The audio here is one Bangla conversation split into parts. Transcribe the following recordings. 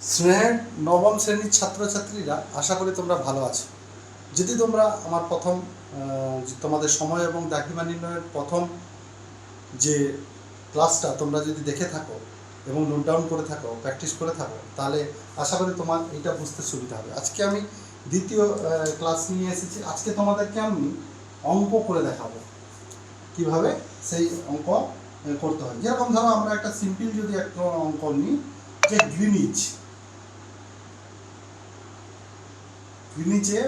স্নেহের নবম শ্রেণীর ছাত্রছাত্রীরা, আশা করি তোমরা ভালো আছো। যদি তোমরা আমার প্রথম তোমাদের সময় এবং দাখিমা নির্ণয়ের প্রথম যে ক্লাসটা তোমরা যদি দেখে থাকো এবং নোট ডাউন করে থাকো, প্র্যাকটিস করে থাকো, তাহলে আশা করি তোমার এইটা বুঝতে সুবিধা হবে। আজকে আমি দ্বিতীয় ক্লাস নিয়ে এসেছি। আজকে তোমাদেরকে আমি অঙ্ক করে দেখাবো কিভাবে সেই অঙ্ক করতে হয়। যেরকম ধরো আমরা একটা সিম্পল যদি একটা অঙ্ক নিই, যে গ্রিনিচে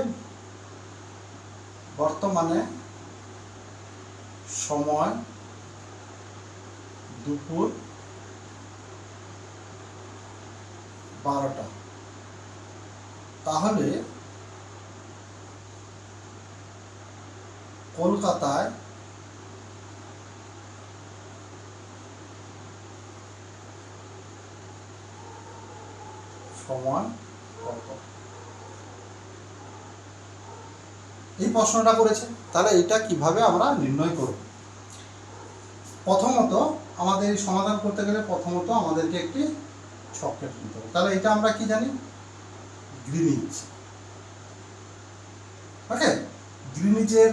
বর্তমানে সময় দুপুর 12টা। তাহলে কলকাতায় সময় কত? এই প্রশ্নটা করেছে। তাহলে এটা কিভাবে আমরা নির্ণয় করব? প্রথমত আমাদের এই সমাধান করতে গেলে প্রথমত আমাদেরকে একটি ছকেট নিতে হবে। তাহলে এটা আমরা কি জানি? গ্রিনিচ। ওকে, গ্রিনিচের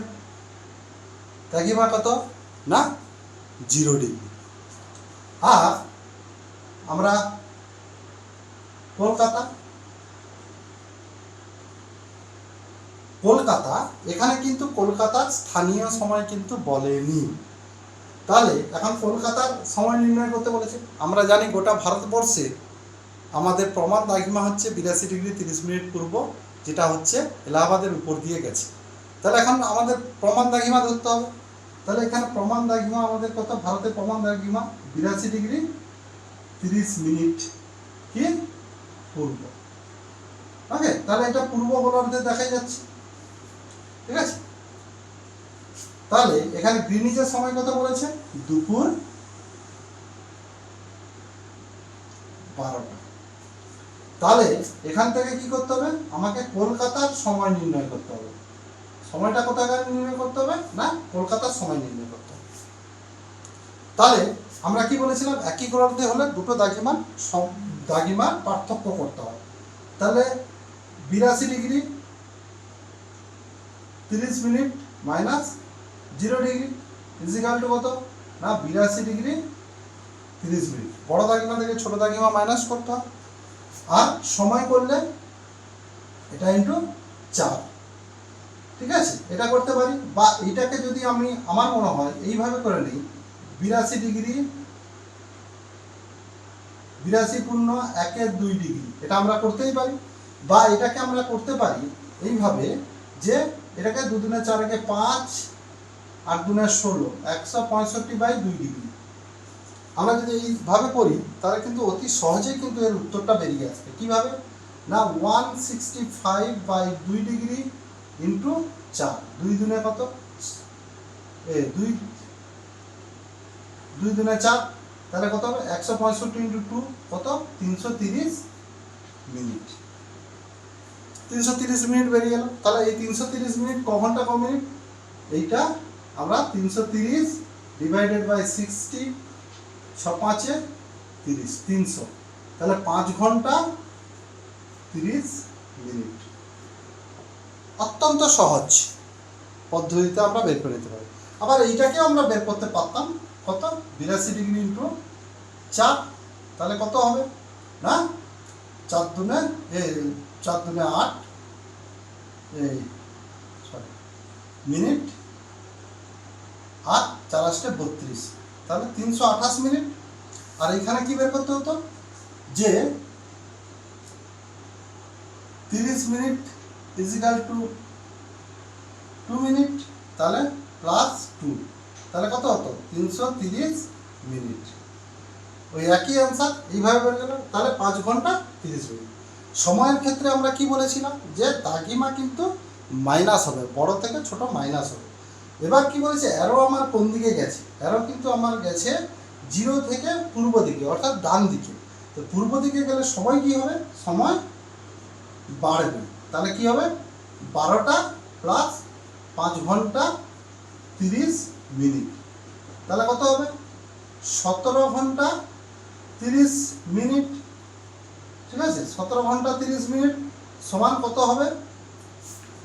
দ্রাঘিমা কত? না, 0 ডিগ্রি। আর আমরা কলকাতা এখানে কিন্তু কলকাতার স্থানীয় সময় কিন্তু বলেনি। তাহলে এখন কলকাতার সময় নির্ণয় করতে বলেছে। আমরা জানি গোটা ভারতবর্ষে আমাদের প্রমাণ দ্রাঘিমা হচ্ছে 82 ডিগ্রি 30 মিনিট পূর্ব, যেটা হচ্ছে এলাহাবাদের উপর দিয়ে গেছে। তাহলে এখন আমাদের প্রমাণ দ্রাঘিমা ধরতে হবে। তাহলে এখানে প্রমাণ দ্রাঘিমা আমাদের কত? ভারতের প্রমাণ দ্রাঘিমা 82 ডিগ্রি 30 মিনিট কি পূর্ব। ওকে, তাহলে এটা পূর্ব গোলার্ধে দেখাই যাচ্ছে। ঠিক আছে, তাহলে এখানে গ্রিনিচের সময় কত বলেছে? দুপুর 12টা। তাহলে এখান থেকে কি করতে হবে? আমাকে কলকাতার সময় নির্ণয় করতে হবে। সময়টা কোথায় নির্ণয় করতে হবে? না, কলকাতার সময় নির্ণয় করতে হবে। তাহলে আমরা কি বলেছিলাম? একই গোলার্ধে হলে দুটো দাগিমার পার্থক্য করতে হয়। তাহলে 82 degree 30 minute minus 0 degree equal to কত? না, 82 ডিগ্রি 30 মিনিট। বড় দাগিমা থেকে ছোট দাগিমা মাইনাস করতে হয়। আর সময় করলে এটা ইন্টু 4। ঠিক আছে, এটা করতে পারি। বা এইটাকে যদি আমি আমার মনে হয় এইভাবে করে নিই, 82 ডিগ্রি 82 পূর্ণ 1/2 ডিগ্রি, এটা আমরা করতেই পারি। বা এটাকে আমরা করতে পারি এইভাবে, যে এটাকে 2 দুনে 4 একে 5 8 দুনে 16 165/2 ডিগ্রি। আমরা যদি এইভাবে করি তাহলে কিন্তু অতি সহজেই কিন্তু এর উত্তরটা বেরিয়ে আসবে। কিভাবে? না, 165/2 ডিগ্রি ইন্টু 4। 2 দুনে কত? 2 দুনে 4, তাহলে কত হবে? 165 ইন্টু 2 কত? 330 মিনিট। 330 মিনিট বেরিয়ে গেল। তাহলে এই 330 মিনিট ক ঘন্টা ক মিনিট? এইটা আমরা 330 ডিভাইডেড বাই 60, 6 5 30, 300। তাহলে 5 ঘন্টা 30 মিনিট। অত্যন্ত সহজ পদ্ধতিতে আমরা বের করে নিতে পারি। আবার এইটাকেও আমরা বের করতে পারতাম। কত? 82 ডিগ্রি ইন্টু 4, তাহলে কত হবে? না, 4 দুনে 8 মিনিট আর 4 আসলে 32, তাহলে 328 মিনিট। আর এখানে কি বের করতে হতো? যে 30 মিনিট ইজিক্যাল টু 2 মিনিট, তাহলে প্লাস 2, তাহলে কত হতো? 330 মিনিট। ওই একই অ্যান্সার এইভাবে বের গেল। তাহলে 5 ঘন্টা 30 মিনিট। সময়ের ক্ষেত্রে আমরা কি বলেছিলাম? যে দাগিমা কিন্তু মাইনাস হবে, বড় থেকে ছোট মাইনাস হবে। এবার কি বলেছে? অ্যারো আমার কোন দিকে গেছে? অ্যারো কিন্তু আমার গেছে 0 থেকে পূর্ব দিকে, অর্থাৎ ডান দিকে। তো পূর্ব দিকে গেলে সময় কি হবে? সময় বাড়বে। তাহলে কি হবে? 12টা প্লাস 5 ঘন্টা 30 মিনিট, তাহলে কত হবে? 17 ঘন্টা 30 মিনিট। ঠিক আছে, 17 ঘন্টা 30 মিনিট সমান কত হবে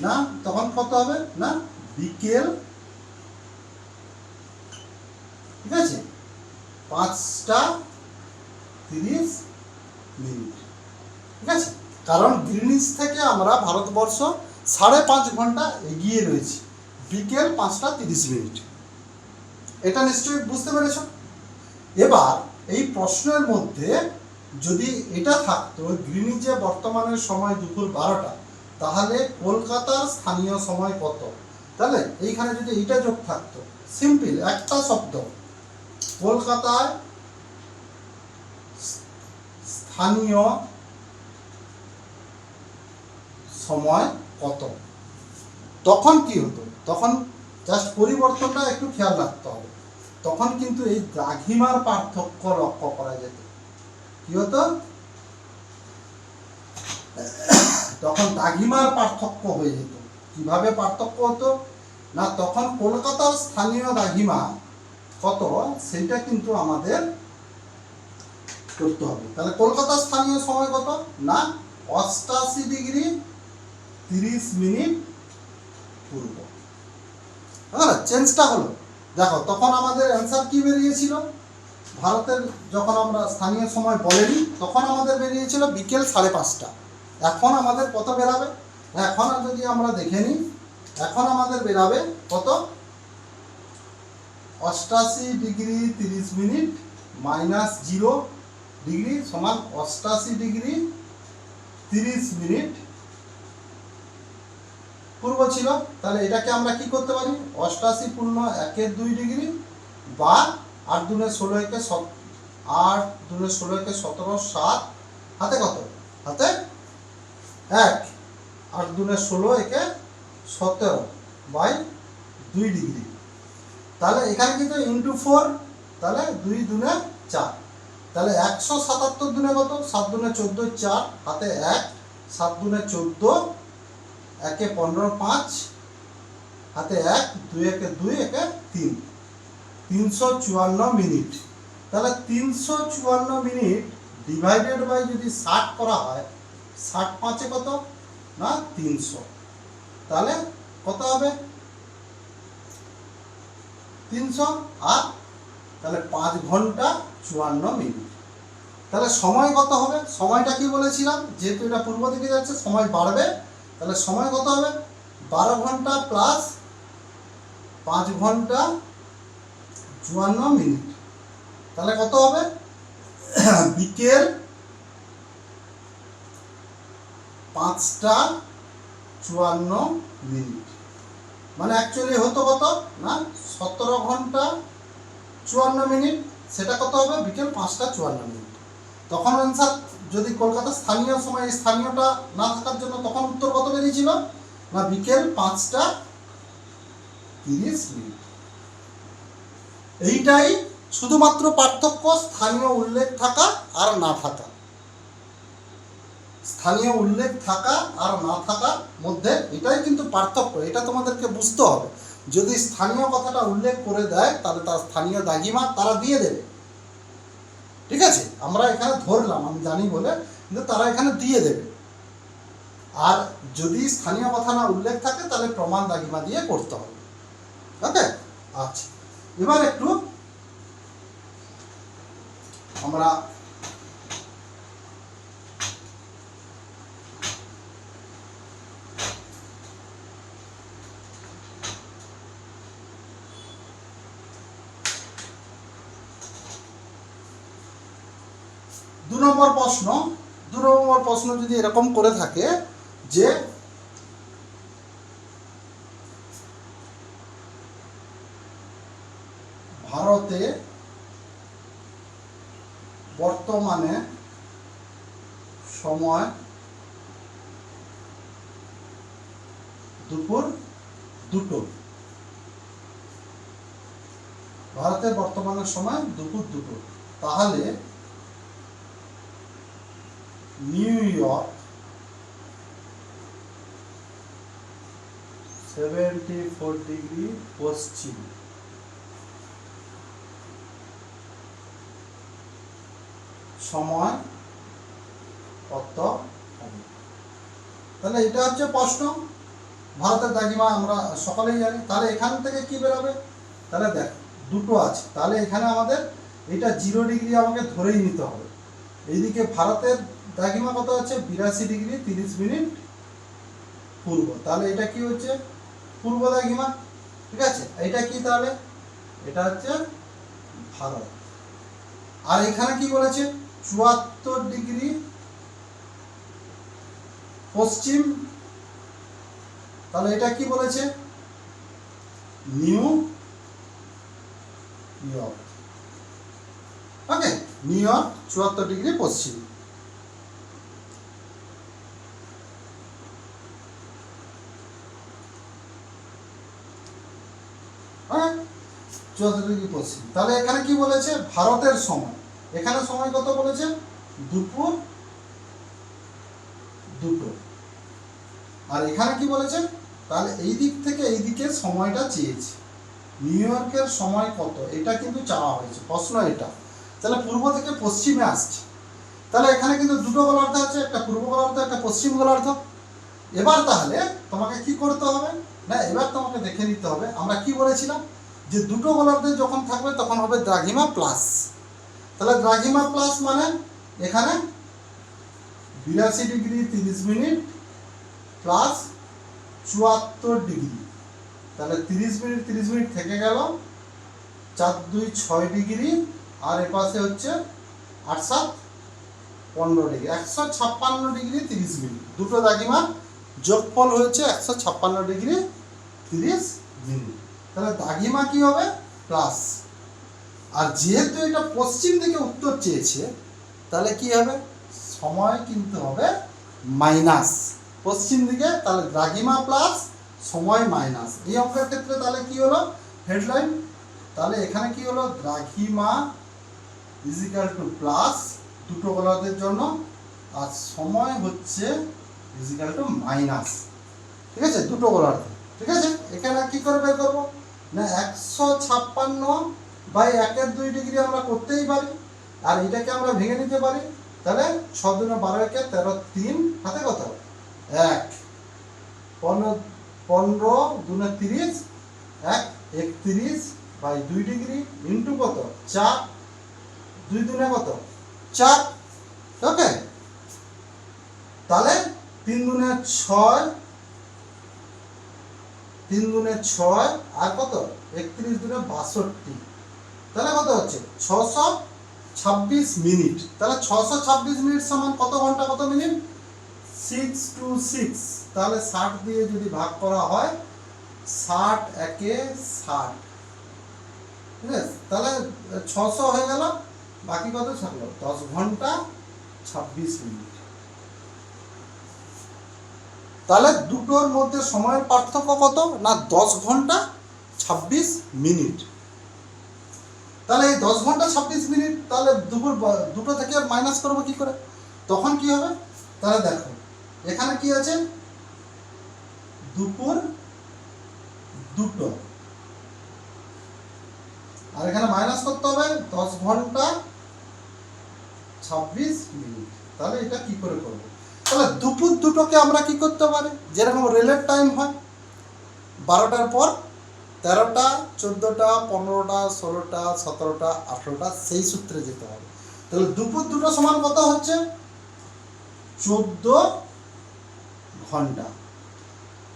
না, তখন কত হবে না বিকেল, ঠিক আছে, 5টা 30 মিনিট। ঠিক আছে, কারণ গ্রিনিচ থেকে আমরা ভারতবর্ষ 5.5 ঘন্টা এগিয়ে রয়েছি, বিকেল 5টা 30 মিনিট। এটা নিশ্চয়ই বুঝতে পেরেছ। এবার এই প্রশ্নের মধ্যে যদি এটা থাকতো গ্রিনিচে বর্তমানের সময় দুপুর 12টা, তাহলে কলকাতার স্থানীয় সময় কত, তাহলে এইখানে যদি এইটা যোগ থাকতো, সিম্পল একটা শব্দ, কলকাতায় স্থানীয় সময় কত, তখন কি হতো, তখন জাস্ট পরিবর্তনটা একটু খেয়াল রাখতে হবে, তখন কিন্তু এই দ্রাঘিমার পার্থক্য লক্ষ্য করা যেত। কি হতো, তখন দ্রাঘিমার পার্থক্য হয়ে যেত। কিভাবে পার্থক্য হতো না, তখন কলকাতার স্থানীয় দ্রাঘিমা কত সেটা কিন্তু আমাদের করতে হবে। তাহলে কলকাতার স্থানীয় সময় কত না 88°30' পূর্ব। হ্যাঁ, চেঞ্জটা হলো, দেখো তখন আমাদের অ্যান্সার কি বেরিয়েছিল, ভারতের যখন আমরা স্থানীয় সময় বলেনি তখন আমাদের বেরিয়েছিল বিকেল 5:30। এখন আমাদের কত বেরাবে, এখন যদি আমরা দেখে নিই, এখন আমাদের বেরাবে কত, 88°30' -0° সমান 88°30' পূর্ব ছিল। তাহলে এটাকে আমরা কি করতে পারি, 88 পূর্ণ 1 2° বা 8 দুনে 16 একে 8 দুনে 16 একে 17, 7 হাতে কত, হাতে 1, 8 দুনে 16 একে 17/2°। তাহলে এখানে কিন্তু ইন্টু 4, তাহলে 2 দুনে 4, তাহলে 177 দুনে কত, 7 দুনে 14, 4 হাতে 1, 7 দুনে 14, 1 এ 15, 5 হাতে 1, 2 একে 2, একে 3, 354 মিনিট। তাহলে 354 মিনিট ডিভাইডেড বাই যদি 60 করা হয়, 60 5 কত না 300, তাহলে কত হবে 300, আর তাহলে 5 ঘন্টা 54 মিনিট। তাহলে সময় কত হবে, সময়টা কি বলেছিলাম, যেহেতু এটা পূর্ব দিকে যাচ্ছে সময় বাড়বে, তাহলে সময় কত হবে 12 ঘন্টা প্লাস 5 ঘন্টা 54 মিনিট। তাহলে কত হবে বিকেল 5টা 54 মিনিট, মানে অ্যাকচুয়ালি হতো কত না 17 ঘন্টা 54 মিনিট, সেটা কত হবে বিকেল 5টা 54 মিনিট। তখন অ্যান্সার যদি কলকাতার স্থানীয় সময় স্থানীয়টা না থাকার জন্য তখন উত্তর কত বেরিয়েছিল না বিকেল 5টা 30 মিনিট। এইটাই শুধুমাত্র পার্থক্য, স্থানীয় উল্লেখ থাকা আর না থাকা, স্থানীয় উল্লেখ থাকা আর না থাকার মধ্যে এটাই কিন্তু পার্থক্য, এটা তোমাদেরকে বুঝতে হবে। যদি স্থানীয় কথাটা উল্লেখ করে দেয় তাহলে তার স্থানীয় দাগিমা তারা দিয়ে দেবে, ঠিক আছে, আমরা এখানে ধরলাম, আমি জানি বলে, কিন্তু তারা এখানে দিয়ে দেবে। আর যদি স্থানীয় কথা না উল্লেখ থাকে তাহলে প্রমাণ দাগিমা দিয়ে করতে হবে। ওকে, আচ্ছা, এবার একটু আমরা দু নম্বর প্রশ্ন যদি এরকম করে থাকে যে ভারতে বর্তমানে সময় দুপুর 2টো, ভারতে বর্তমানে সময় দুপুর 2টো, তাহলে নিউ ইয়র্ক 74° পশ্চিম, সময় কত হবে। তাহলে এটা হচ্ছে প্রশ্ন। ভারতের দ্রাঘিমা আমরা সকলেই জানি। তাহলে এখান থেকে কি বেরোবে? তাহলে দেখ দুটো আছে, তাহলে এখানে আমাদের এটা 0 ডিগ্রি আমাকে ধরেই নিতে হবে। এইদিকে ভারতের দ্রাঘিমা কত আছে? 82 ডিগ্রি 30 মিনিট পূর্ব। তাহলে এটা কি হচ্ছে? পূর্ব দ্রাঘিমা। ঠিক আছে, এটা কি তাহলে? এটা হচ্ছে ভারত। আর এখানে কি বলেছে? 74 ডিগ্রি পশ্চিম। তাহলে এটা কি বলেছে? New York. Okay, New York 74 degree পশ্চিম। হ্যাঁ, 74 ডিগ্রি পশ্চিম। তাহলে এখানে কি বলেছে? ভারতের সময়। এখানে সময় কত বলেছে? দুপুর 2টো। আর এখানে কি বলেছে? তাহলে এই দিক থেকে এই দিকের সময়টা চেয়েছে। নিউ ইয়র্কের সময় কত, এটা কিন্তু চাওয়া হয়েছে, প্রশ্ন এটা। তাহলে পূর্ব থেকে পশ্চিমে আসছে। তাহলে এখানে কিন্তু দুটো গোলার্ধ আছে, একটা পূর্ব গোলার্ধ, একটা পশ্চিম গোলার্ধ। এবার তাহলে তোমাকে কি করতে হবে না, এবার তোমাকে দেখে নিতে হবে আমরা কি বলেছিলাম যে দুটো গোলার্ধে যখন থাকবে তখন হবে দ্রাঘিমা প্লাস। তাহলে দ্রাঘিমা প্লাস মানে এখানে 82 ডিগ্রি 30 মিনিট প্লাস 74 ডিগ্রি। তাহলে 30 মিনিট 30 মিনিট থেকে গেল, 4 2 6 ডিগ্রি, আর এপাশে হচ্ছে 8 7 15 ডিগ্রি, 156 ডিগ্রি 30 মিনিট। দুটো দ্রাঘিমা যোগফল হয়েছে 156 ডিগ্রি 30 মিনিট। তাহলে দ্রাঘিমা কি হবে? প্লাস। আর যেহেতু এটা পশ্চিম দিকে উত্তর চেয়েছে, তাহলে কি হবে? সময় কিন্তু হবে মাইনাস পশ্চিম দিকে। তাহলে দ্রাঘিমা প্লাস সময় মাইনাস। এই অঙ্কের ক্ষেত্রে তাহলে কি হলো হেডলাইন? তাহলে এখানে কি হলো? দ্রাঘিমা ইজ ইকুয়াল টু প্লাস দুটো গোলার্ধের জন্য, আর সময় হচ্ছে ইজ ইকুয়াল টু মাইনাস। ঠিক আছে, দুটো গোলার্ধ। ঠিক আছে, এখানে কি করে বের করবো না, 156 বাই 1/2 ডিগ্রি আমরা করতেই পারি, আর এটাকে আমরা ভেঙে নিতে পারি। তাহলে 6 দুনে 12, 1 13, 3 হাতে কত? 1 15 দুনে 30, 1 31 বাই 2 ডিগ্রি ইন্টু কত? 4, 2 দুনে কত? 4। ওকে, তাহলে 3 দুনে 6, 3 দুনে 6 আর কত? 31 দুনে 62। তাহলে কত হচ্ছে? 626 মিনিট। তাহলে 626 মিনিট সমান কত ঘন্টা কত মিনিট? 6 to 6। তাহলে 60 দিয়ে যদি ভাগ করা হয়, 60 একে 60। ঠিক আছে, তাহলে 600 হয়ে গেল, বাকি কত থাকলো? 10 ঘন্টা 26 মিনিট। তাহলে দুটোর মধ্যে সময়ের পার্থক্য কত না? 10 ঘন্টা 26 মিনিট। তাহলে এই 10 ঘন্টা 26 মিনিট তাহলে দুটো থেকে মাইনাস করবো কি করে? তখন কি হবে? তাহলে দেখো এখানে কি আছে? দুপুর 2টো, আর এখানে মাইনাস করতে হবে 10 ঘন্টা 26 মিনিট। তাহলে এটা কি করে করব? তাহলে দুপুর 2টোকে আমরা কি করতে পারি? যেরকম রেলের টাইম হয় 12টার পর 13টা 14টা 15টা 16টা 17টা 18টা, সেই সূত্রে যেতে হবে। তাহলে দুপুর 2টো সমান কত হচ্ছে? 14 ঘন্টা।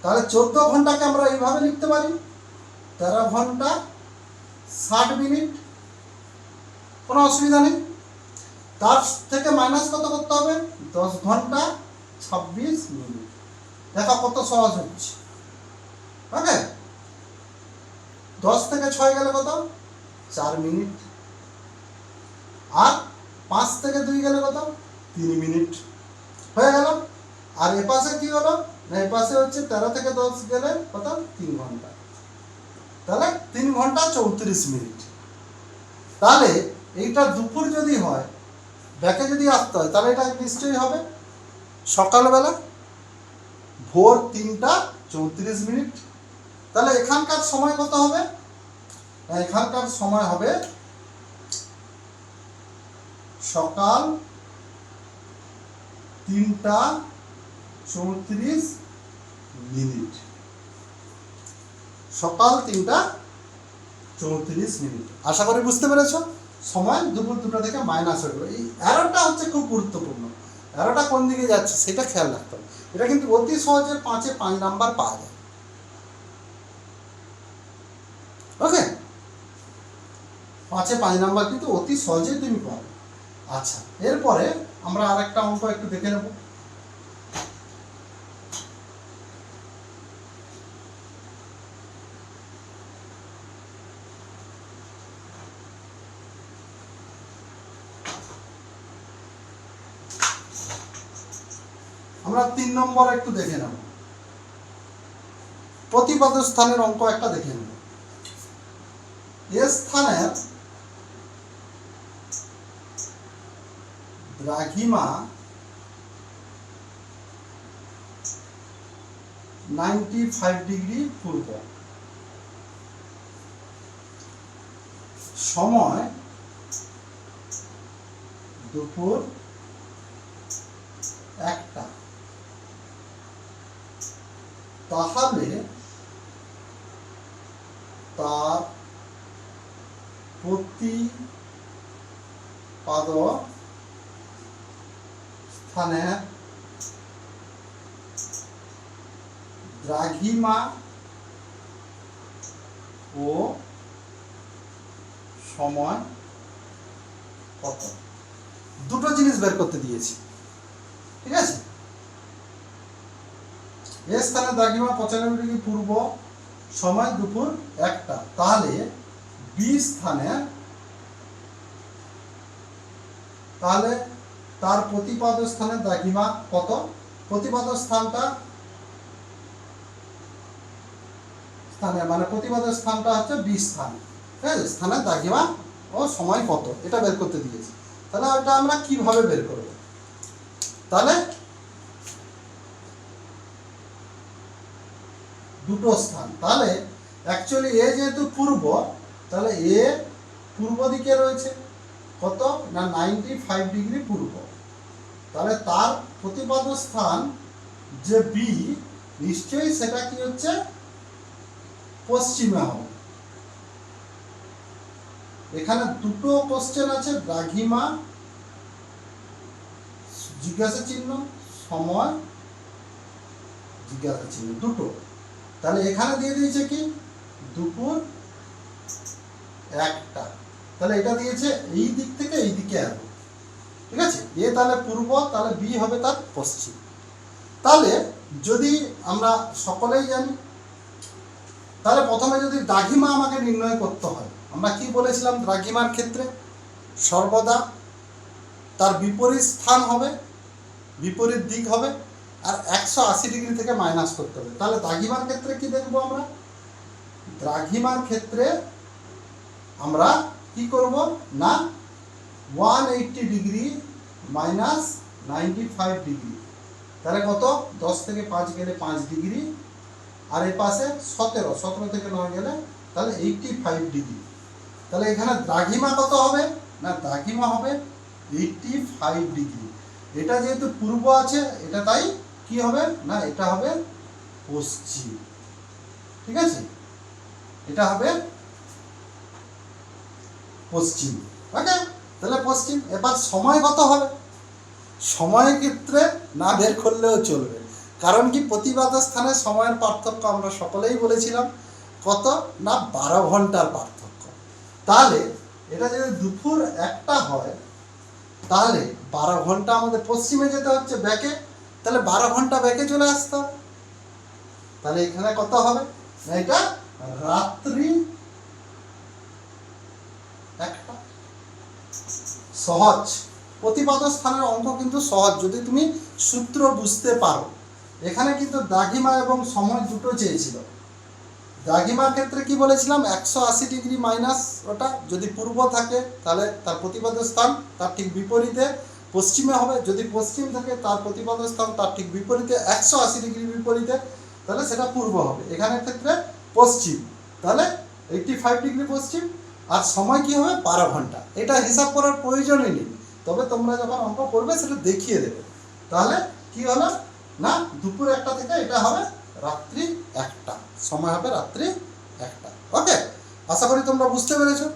তাহলে 14 ঘন্টাকে আমরা এইভাবে লিখতে পারি 13 ঘন্টা 60 মিনিট, কোনো অসুবিধা নেই। তার থেকে মাইনাস কত করতে হবে? 10 ঘন্টা 26 মিনিট। দেখো কত সহজ হচ্ছে। ওকে, 10 থেকে 6 গেলে কত? 4 মিনিট, আর 5 থেকে 2 গেলে কত? 3 মিনিট হয়ে গেল। আর এপাশে কি হলো না, এপাশে হচ্ছে 13 থেকে 10 গেলে কত? 3 ঘন্টা। তাহলে 3 ঘন্টা 34 মিনিট। তাহলে এইটা দুপুর যদি হয়, ব্যাকে যদি আসতে হয়, তাহলে এটা নিশ্চয়ই হবে সকালবেলা ভোর 3টা 34 মিনিট। তাহলে এখানকার সময় কত হবে? এখানকার সময় হবে সকাল 3:34 মিনিট, সকাল 3:34 মিনিট। আশা করি বুঝতে পেরেছ। সময় দুপুর 2টা থেকে মাইনাস হয়ে গেল। এই অ্যারোটা হচ্ছে খুব গুরুত্বপূর্ণ, অ্যারোটা কোন দিকে যাচ্ছে সেটা খেয়াল রাখতে হবে। এটা কিন্তু অতি সহজে 5-এ 5 নাম্বার পাওয়া যায়। ওকে, 5-এ 5 নাম্বার কিন্তু অতি সহজেই তুমি পাবে। আচ্ছা, এরপরে আমরা আরেকটা অঙ্ক একটু দেখে নেব। আমরা 3 নম্বর একটু দেখে নেব, প্রতিপাদ্য স্থানের অঙ্ক একটা দেখে নেব। এ স্থানের দ্রাঘিমা 95 ডিগ্রি পূর্ব, সময় দুপুর 1টা, তাহলে তার প্রতিপাদ্য স্থানের দ্রাঘিমা ও সময় কত? দুটো জিনিস বের করতে দিয়েছি, ঠিক আছে। এ স্থানের দ্রাঘিমা 95 ডিগ্রি পূর্ব, সময় দুপুর 1টা, তাহলে বি স্থানের, তাহলে তার প্রতিপাদ্য স্থানের দ্রাঘিমা কত? প্রতিপাদ্য স্থানটা মানে প্রতিপাদ্য স্থানটা হচ্ছে বি স্থান, ঠিক আছে। স্থানের দ্রাঘিমা ও সময় কত এটা বের করতে দিয়েছি। তাহলে ওটা আমরা কিভাবে বের করব? তাহলে দুটো স্থান, তাহলে অ্যাকচুয়ালি এ যেহেতু পূর্ব, তাহলে এ পূর্ব দিকে রয়েছে কত না 95 ডিগ্রি পূর্ব, তাহলে তার প্রতিপাদ্য স্থান যে বি, নিশ্চয়ই সেটা কি হচ্ছে পশ্চিমে হবে। এখানে দুটো কোশ্চেন আছে, দ্রাঘিমা জিজ্ঞাসা চিহ্ন, সময় জিজ্ঞাসা চিহ্ন, দুটো। তাহলে এখানে দিয়ে দিয়েছে কি দুপুর 1টা, তাহলে এটা দিয়েছে এই দিক থেকে এই দিকে আসবে, ঠিক আছে। এ তাহলে পূর্ব, তাহলে বি হবে তার পশ্চিম। তাহলে যদি আমরা সকলেই জানি, তাহলে প্রথমে যদি দ্রাঘিমা আমাকে নির্ণয় করতে হয়, আমরা কি বলেছিলাম? দ্রাঘিমার ক্ষেত্রে সর্বদা তার বিপরীত স্থান হবে, বিপরীত দিক হবে, আর 180 ডিগ্রি থেকে মাইনাস করতে হবে। তাহলে দ্রাঘিমার ক্ষেত্রে কি দেখবো আমরা? দ্রাঘিমার ক্ষেত্রে আমরা কি করব না 180 ডিগ্রি মাইনাস 95 ডিগ্রি, তাহলে কত? 10 থেকে 5 গেলে 5 ডিগ্রি, আর এই পাশে 17 থেকে 9 গেলে তাহলে 85 ডিগ্রি। তাহলে এখানে দ্রাঘিমা কত হবে না? দ্রাঘিমা হবে 85 ডিগ্রি। এটা যেহেতু পূর্ব আছে, এটা তাই কি হবে না? এটা হবে পশ্চিম, ঠিক আছে। এটা হবে পশ্চিম, ওকে। তাহলে পশ্চিম। এবার সময় কত হবে? সময়ের ক্ষেত্রে না বের করলেও চলবে, কারণ কি প্রতিপাদ্য স্থানে সময়ের পার্থক্য আমরা সকলেই বলেছিলাম কত না 12 ঘন্টার পার্থক্য। তাহলে এটা যদি দুপুর 1টা হয়, তাহলে 12 ঘন্টা আমাদের পশ্চিমে যেতে হচ্ছে ব্যাকে, তাহলে 12 ঘন্টা ব্যাকে চলে আসতে হবে। তাহলে এখানে কত হবে না? এটা রাত্রি 1টা। সহজ, প্রতিপাদ্য স্থানের অঙ্ক কিন্তু সহজ যদি তুমি সূত্র বুঝতে পারো। এখানে কিন্তু দ্রাঘিমা এবং সময় দুটো চেয়েছিল। দ্রাঘিমার ক্ষেত্রে কি বলেছিলাম? 180 ডিগ্রি মাইনাস, ওটা যদি পূর্ব থাকে তাহলে তার প্রতিপাদ্য স্থান তার ঠিক বিপরীতে পশ্চিমে হবে, যদি পশ্চিম থাকে তার প্রতিপাদ্য স্থান তার ঠিক বিপরীতে 180 ডিগ্রি বিপরীতে, তাহলে সেটা পূর্ব হবে। এখানের ক্ষেত্রে পশ্চিম, তাহলে 85 ডিগ্রি পশ্চিম। আর সময় কি হবে? 12 ঘন্টা। এটা হিসাব করার প্রয়োজনই নেই, তবে তোমরা যখন অঙ্ক করবে সেটা দেখিয়ে দেবে, তাহলে কি হলো না দুপুর 1টা থেকে এটা হবে রাত্রি 1টা, সময় হবে রাত্রি 1টা। ওকে, আশা করি তোমরা বুঝতে পেরেছো।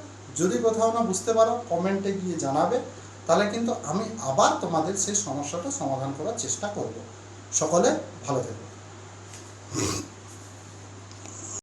যদি কোথাও না বুঝতে পারো কমেন্টে গিয়ে জানাবে, তাহলে কিন্তু আমি আবার তোমাদের সেই সমস্যাটা সমাধান করার চেষ্টা করব। সকলে ভালো থেকো।